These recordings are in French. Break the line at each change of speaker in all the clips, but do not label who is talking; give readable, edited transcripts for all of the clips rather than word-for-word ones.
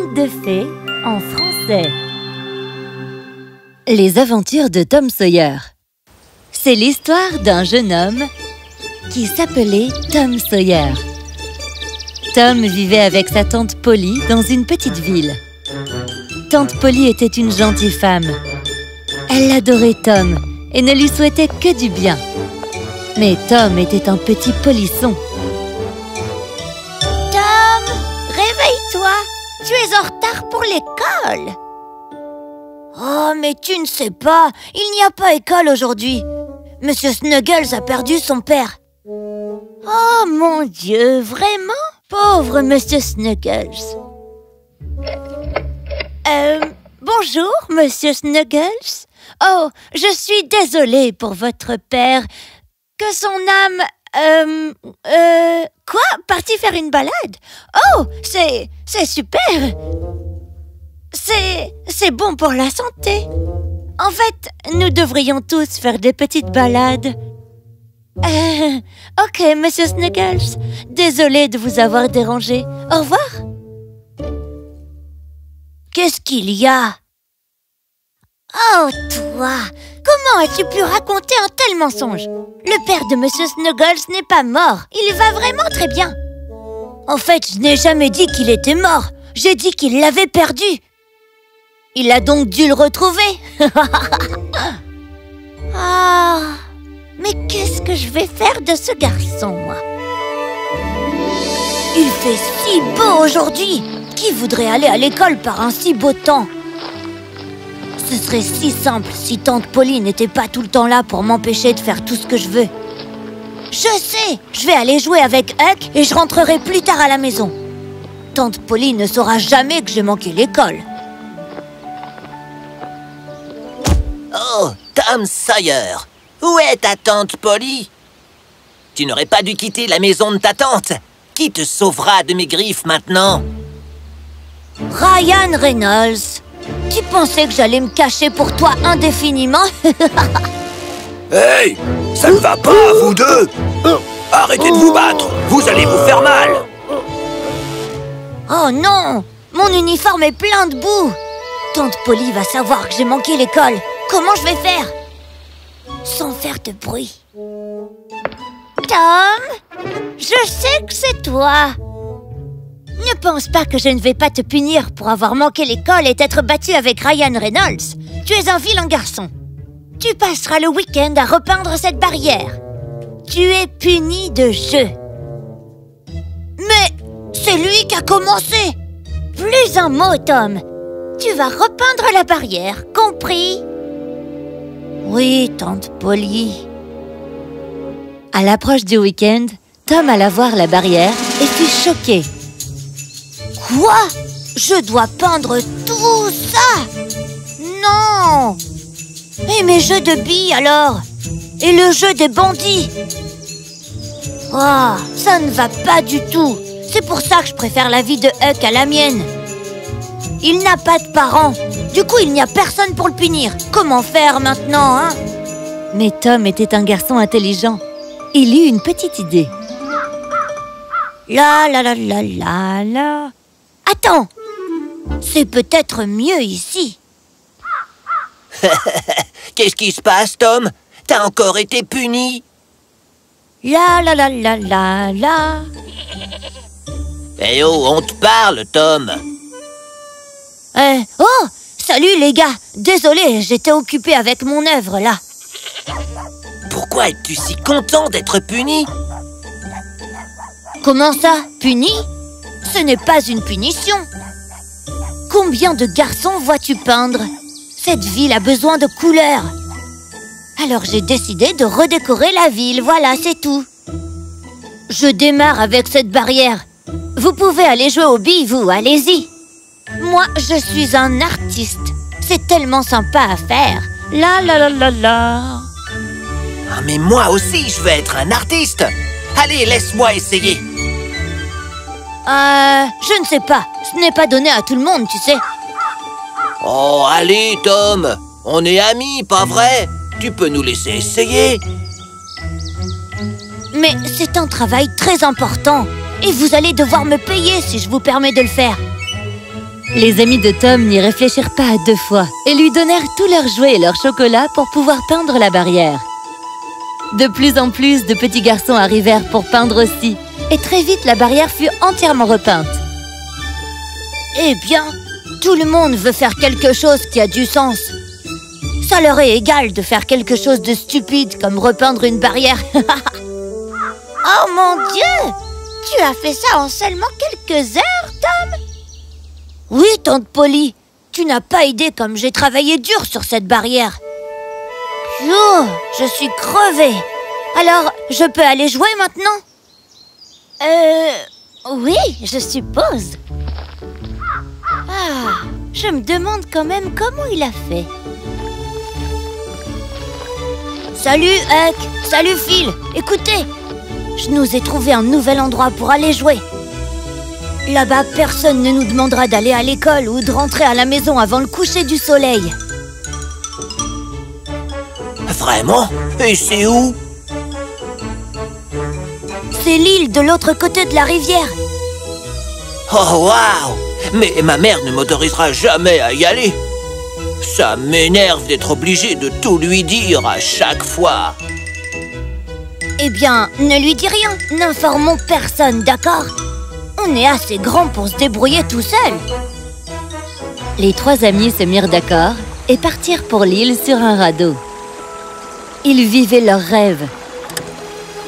conte de fées en français. Les aventures de Tom Sawyer. C'est l'histoire d'un jeune homme qui s'appelait Tom Sawyer. Tom vivait avec sa tante Polly dans une petite ville. Tante Polly était une gentille femme. Elle adorait Tom et ne lui souhaitait que du bien. Mais Tom était un petit polisson.
Tom, réveille-toi! Tu es en retard pour l'école! Oh, mais tu ne sais pas, il n'y a pas école aujourd'hui. Monsieur Snuggles a perdu son père. Oh mon Dieu, vraiment? Pauvre Monsieur Snuggles. Bonjour, Monsieur Snuggles. Oh, je suis désolée pour votre père. Que son âme... Quoi? Parti faire une balade? Oh, c'est super! C'est bon pour la santé. En fait, nous devrions tous faire des petites balades. Ok, Monsieur Snuggles. Désolée de vous avoir dérangé. Au revoir. Qu'est-ce qu'il y a? Oh, toi! Comment as-tu pu raconter un tel mensonge? Le père de Monsieur Snuggles n'est pas mort. Il va vraiment très bien. En fait, je n'ai jamais dit qu'il était mort. J'ai dit qu'il l'avait perdu. Il a donc dû le retrouver. Ah, mais qu'est-ce que je vais faire de ce garçon, moi? Il fait si beau aujourd'hui. Qui voudrait aller à l'école par un si beau temps? Ce serait si simple si tante Polly n'était pas tout le temps là pour m'empêcher de faire tout ce que je veux. Je sais, je vais aller jouer avec Huck et je rentrerai plus tard à la maison. Tante Polly ne saura jamais que j'ai manqué l'école.
Oh, Tom Sawyer, où est ta tante Polly? Tu n'aurais pas dû quitter la maison de ta tante. Qui te sauvera de mes griffes maintenant?
Ryan Reynolds, tu pensais que j'allais me cacher pour toi indéfiniment?
Hey, ça ne va pas, vous deux! Arrêtez de vous battre, vous allez vous faire mal!
Oh non, mon uniforme est plein de boue. Tante Polly va savoir que j'ai manqué l'école. Comment je vais faire? Sans faire de bruit. Tom, je sais que c'est toi. Ne pense pas que je ne vais pas te punir pour avoir manqué l'école et t'être battu avec Ryan Reynolds. Tu es un vilain garçon. Tu passeras le week-end à repeindre cette barrière. Tu es puni de jeu. Mais c'est lui qui a commencé. Plus un mot, Tom. Tu vas repeindre la barrière, compris? Oui, tante Polly.
À l'approche du week-end, Tom alla voir la barrière et fut choqué.
Quoi? Je dois peindre tout ça? Non! Et mes jeux de billes alors? Et le jeu des bandits? Oh, ça ne va pas du tout. C'est pour ça que je préfère la vie de Huck à la mienne. Il n'a pas de parents. Du coup, il n'y a personne pour le punir. Comment faire maintenant, hein?
Mais Tom était un garçon intelligent. Il eut une petite idée.
La la la la la la. Attends, c'est peut-être mieux ici.
Qu'est-ce qui se passe, Tom? T'as encore été puni?
La la la la la la.
Eh oh, on te parle, Tom.
Oh, salut les gars. Désolé, j'étais occupé avec mon œuvre là.
Pourquoi es-tu si content d'être puni?
Comment ça, puni? Ce n'est pas une punition. Combien de garçons vois-tu peindre? Cette ville a besoin de couleurs. Alors j'ai décidé de redécorer la ville, voilà, c'est tout. Je démarre avec cette barrière. Vous pouvez aller jouer aux billes, vous, allez-y. Moi, je suis un artiste. C'est tellement sympa à faire. La la la la la.
Ah, mais moi aussi, je veux être un artiste. Allez, laisse-moi essayer.
Je ne sais pas. Ce n'est pas donné à tout le monde, tu sais.
Oh, allez, Tom. On est amis, pas vrai? Tu peux nous laisser essayer.
Mais c'est un travail très important. Et vous allez devoir me payer si je vous permets de le faire.
Les amis de Tom n'y réfléchirent pas à 2 fois et lui donnèrent tous leurs jouets et leur chocolat pour pouvoir peindre la barrière. De plus en plus de petits garçons arrivèrent pour peindre aussi, et très vite la barrière fut entièrement repeinte.
Eh bien, tout le monde veut faire quelque chose qui a du sens. Ça leur est égal de faire quelque chose de stupide comme repeindre une barrière. Oh mon Dieu! Tu as fait ça en seulement quelques heures, Tom? Oui, tante Polly. Tu n'as pas idée comme j'ai travaillé dur sur cette barrière. Oh, je suis crevée. Alors, je peux aller jouer maintenant? Oui, je suppose. Ah, je me demande quand même comment il a fait. Salut, Huck. Salut, Phil. Écoutez, je nous ai trouvé un nouvel endroit pour aller jouer. Là-bas, personne ne nous demandera d'aller à l'école ou de rentrer à la maison avant le coucher du soleil.
Vraiment? Et c'est où?
C'est l'île de l'autre côté de la rivière.
Oh, waouh! Mais ma mère ne m'autorisera jamais à y aller. Ça m'énerve d'être obligé de tout lui dire à chaque fois.
Eh bien, ne lui dis rien. N'informons personne, d'accord? On est assez grand pour se débrouiller tout seul.
Les 3 amis se mirent d'accord et partirent pour l'île sur un radeau. Ils vivaient leurs rêves.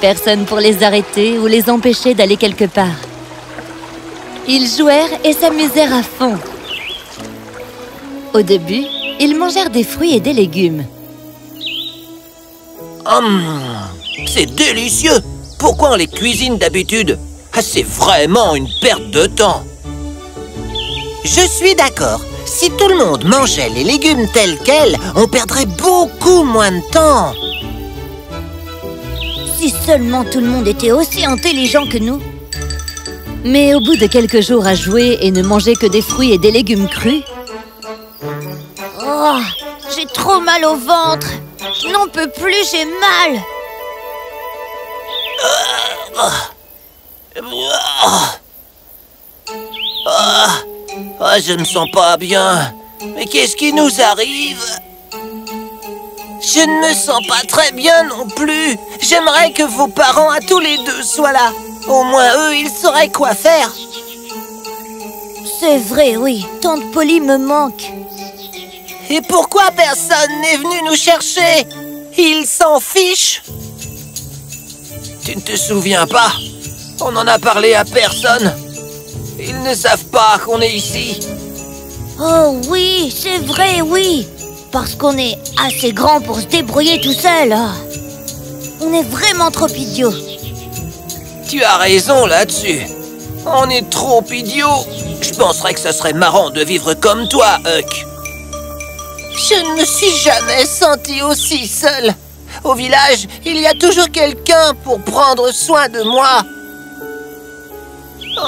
Personne pour les arrêter ou les empêcher d'aller quelque part. Ils jouèrent et s'amusèrent à fond. Au début, ils mangèrent des fruits et des légumes.
C'est délicieux! Pourquoi on les cuisine d'habitude? C'est vraiment une perte de temps. Je suis d'accord. Si tout le monde mangeait les légumes tels quels, on perdrait beaucoup moins de temps.
Si seulement tout le monde était aussi intelligent que nous.
Mais au bout de quelques jours à jouer et ne manger que des fruits et des légumes crus...
Oh, j'ai trop mal au ventre. Je n'en peux plus, j'ai mal.
Je ne me sens pas bien. Mais qu'est-ce qui nous arrive? Je ne me sens pas très bien non plus. J'aimerais que vos parents à tous les deux soient là. Au moins eux, ils sauraient quoi faire.
C'est vrai, oui. Tante Polly me manque.
Et pourquoi personne n'est venu nous chercher? Ils s'en fichent. Tu ne te souviens pas? On n'en a parlé à personne. Ils ne savent pas qu'on est ici.
Oh oui, c'est vrai, oui. Parce qu'on est assez grand pour se débrouiller tout seul. On est vraiment trop idiots.
Tu as raison là-dessus. On est trop idiots. Je penserais que ce serait marrant de vivre comme toi, Huck. Je ne me suis jamais senti aussi seul. Au village, il y a toujours quelqu'un pour prendre soin de moi.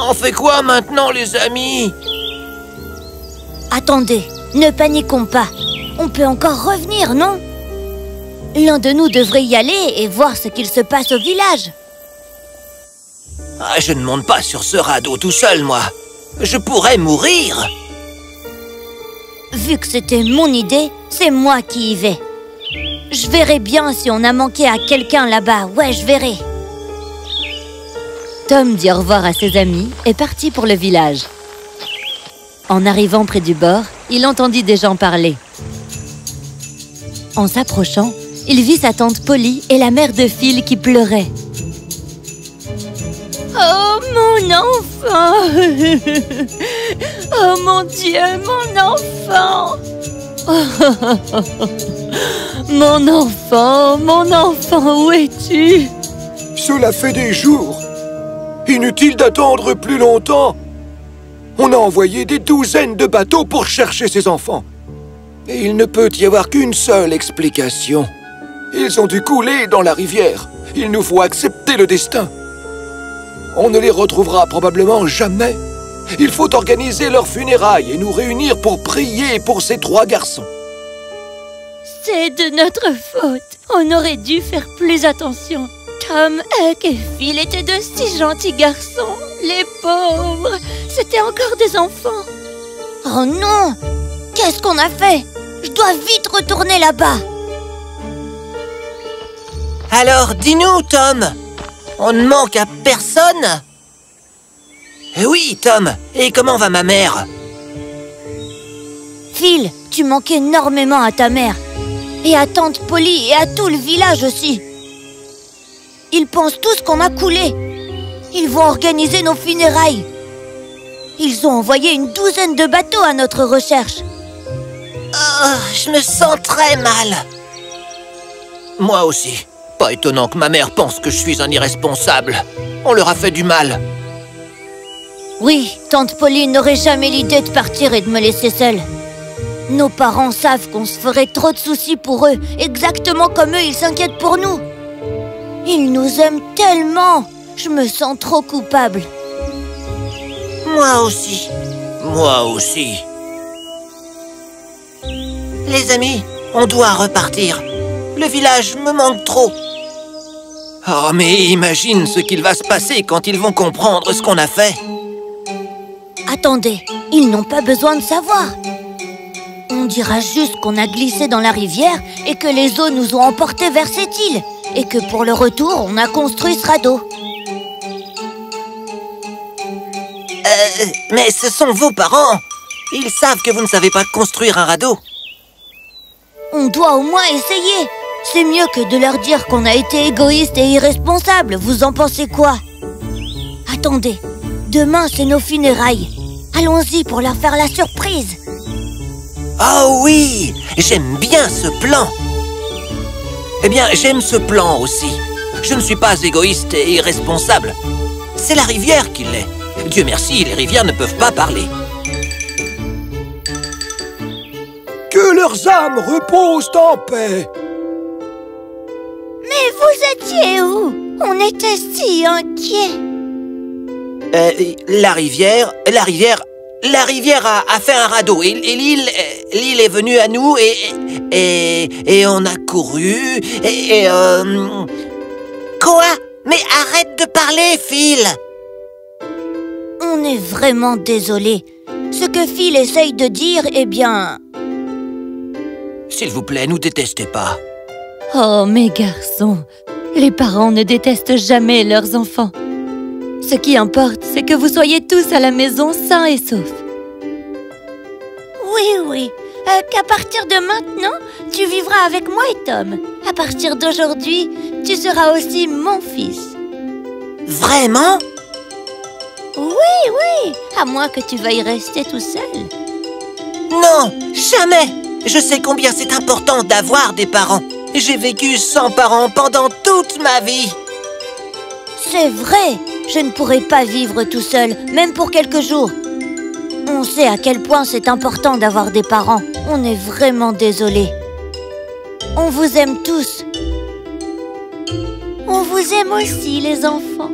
On fait quoi maintenant, les amis?
Attendez, ne paniquons pas. On peut encore revenir, non? L'un de nous devrait y aller et voir ce qu'il se passe au village.
Je ne monte pas sur ce radeau tout seul, moi. Je pourrais mourir.
Vu que c'était mon idée, c'est moi qui y vais. Je verrai bien si on a manqué à quelqu'un là-bas. Ouais, je verrai.
Tom dit au revoir à ses amis et partit pour le village. En arrivant près du bord, il entendit des gens parler. En s'approchant, il vit sa tante Polly et la mère de Phil qui pleuraient.
Oh, mon enfant! Oh, mon Dieu, mon enfant!
Mon enfant, où es-tu?
Cela fait des jours. Inutile d'attendre plus longtemps. On a envoyé des douzaines de bateaux pour chercher ces enfants. Et il ne peut y avoir qu'une seule explication. Ils ont dû couler dans la rivière. Il nous faut accepter le destin. On ne les retrouvera probablement jamais. Il faut organiser leurs funérailles et nous réunir pour prier pour ces 3 garçons.
C'est de notre faute. On aurait dû faire plus attention. Tom, Huck et Phil étaient de si gentils garçons. Les pauvres, c'était encore des enfants. Oh non! Qu'est-ce qu'on a fait? Je dois vite retourner là-bas.
Alors, dis-nous, Tom. On ne manque à personne? Oui, Tom. Et comment va ma mère?
Phil, tu manques énormément à ta mère. Et à tante Polly et à tout le village aussi. Ils pensent tous qu'on a coulé. Ils vont organiser nos funérailles. Ils ont envoyé une douzaine de bateaux à notre recherche.
Oh, je me sens très mal. Moi aussi. Pas étonnant que ma mère pense que je suis un irresponsable. On leur a fait du mal.
Oui, tante Polly n'aurait jamais l'idée de partir et de me laisser seule. Nos parents savent qu'on se ferait trop de soucis pour eux, exactement comme eux, ils s'inquiètent pour nous. Ils nous aiment tellement. Je me sens trop coupable.
Moi aussi. Moi aussi. Les amis, on doit repartir. Le village me manque trop. Oh, mais imagine ce qu'il va se passer quand ils vont comprendre ce qu'on a fait.
Attendez, ils n'ont pas besoin de savoir. On dira juste qu'on a glissé dans la rivière et que les eaux nous ont emportés vers cette île. Et que pour le retour, on a construit ce radeau.
Mais ce sont vos parents. Ils savent que vous ne savez pas construire un radeau.
On doit au moins essayer. C'est mieux que de leur dire qu'on a été égoïste et irresponsable. Vous en pensez quoi? Attendez, demain c'est nos funérailles. Allons-y pour leur faire la surprise.
Oh oui, j'aime bien ce plan. Eh bien, j'aime ce plan aussi. Je ne suis pas égoïste et irresponsable. C'est la rivière qui l'est. Dieu merci, les rivières ne peuvent pas parler.
Que leurs âmes reposent en paix.
Mais vous étiez où? On était si inquiets.
La rivière a fait un radeau et l'île est venue à nous et on a couru Quoi? Mais arrête de parler, Phil!
On est vraiment désolé. Ce que Phil essaye de dire, eh bien...
S'il vous plaît, nous détestez pas.
Oh, mes garçons, les parents ne détestent jamais leurs enfants. Ce qui importe, c'est que vous soyez tous à la maison sains et saufs.
Oui. Qu'à partir de maintenant, tu vivras avec moi et Tom. À partir d'aujourd'hui, tu seras aussi mon fils.
Vraiment?
Oui, à moins que tu veuilles rester tout seul.
Non, jamais! Je sais combien c'est important d'avoir des parents. J'ai vécu sans parents pendant toute ma vie.
C'est vrai, je ne pourrais pas vivre tout seul, même pour quelques jours. On sait à quel point c'est important d'avoir des parents. On est vraiment désolé. On vous aime tous. On vous aime aussi, les enfants.